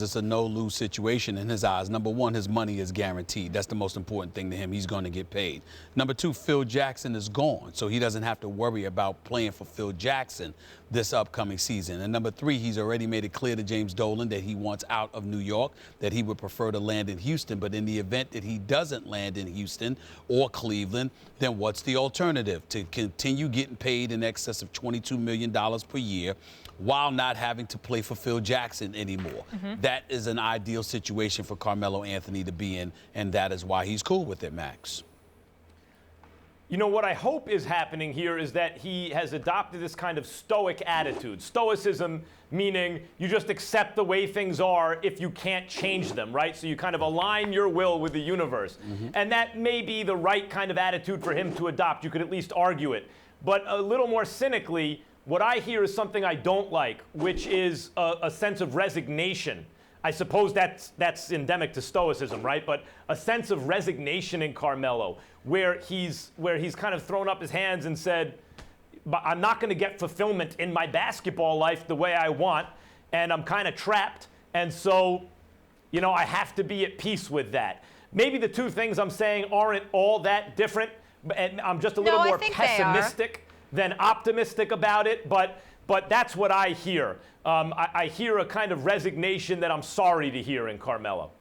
It's a no-lose situation in his eyes. Number one, his money is guaranteed. That's the most important thing to him. He's going to get paid. Number two, Phil Jackson is gone, so he doesn't have to worry about playing for Phil Jackson this upcoming season. And number three, he's already made it clear to James Dolan that he wants out of New York, that he would prefer to land in Houston. But in the event that he doesn't land in Houston or Cleveland, then what's the alternative? To continue getting paid in excess of $22 million per year while not having to play for Phil Jackson anymore. That is an ideal situation for Carmelo Anthony to be in, and that is why he's cool with it, Max. You know, what I hope is happening here is that he has adopted this kind of stoic attitude. Stoicism meaning you just accept the way things are if you can't change them, right? So you kind of align your will with the universe. And that may be the right kind of attitude for him to adopt. You could at least argue it. But a little more cynically, what I hear is something I don't like, which is a sense of resignation. I suppose that's endemic to stoicism, right? But a sense of resignation in Carmelo, where he's kind of thrown up his hands and said, I'm not going to get fulfillment in my basketball life the way I want, and I'm kind of trapped, and so, you know, I have to be at peace with that. Maybe the two things I'm saying aren't all that different, and I'm just a little more pessimistic than optimistic about it, but that's what I hear. I hear a kind of resignation that I'm sorry to hear in Carmelo.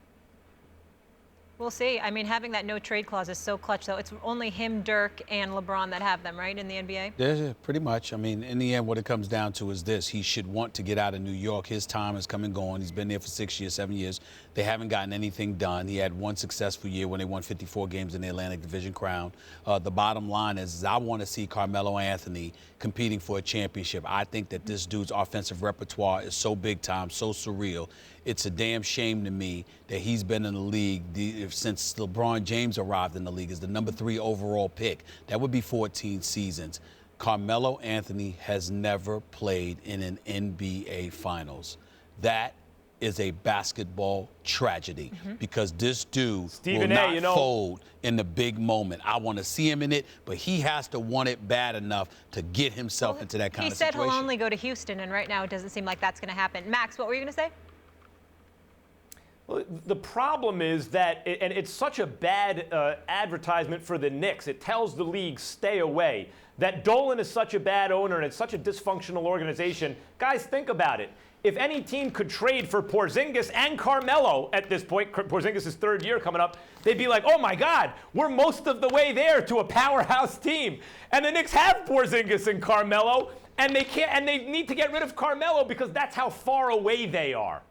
We'll see. I mean, having that no trade clause is so clutch, though. It's only him, Dirk, and LeBron that have them, right, in the NBA? Yeah, pretty much. I mean, in the end, what it comes down to is this. He should want to get out of New York. His time has come and gone. He's been there for 6 years, 7 years. They haven't gotten anything done. He had one successful year when they won 54 games in the Atlantic Division crown. The bottom line is I want to see Carmelo Anthony competing for a championship. I think that this dude's offensive repertoire is so big time, so surreal. It's a damn shame to me that he's been in the league since LeBron James arrived in the league as the number 3 overall pick. That would be 14 seasons. Carmelo Anthony has never played in an NBA Finals. That is a basketball tragedy because this dude will not fold in the big moment. I want to see him in it, but he has to want it bad enough to get himself into that kind of situation. He said he'll only go to Houston, and right now it doesn't seem like that's going to happen. Max, what were you going to say? Well, the problem is that, and it's such a bad advertisement for the Knicks, it tells the league, stay away. That Dolan is such a bad owner and it's such a dysfunctional organization. Guys, think about it. If any team could trade for Porzingis and Carmelo at this point, Porzingis' 3rd year coming up, they'd be like, oh my God, we're most of the way there to a powerhouse team. And the Knicks have Porzingis and Carmelo, and they need to get rid of Carmelo because that's how far away they are.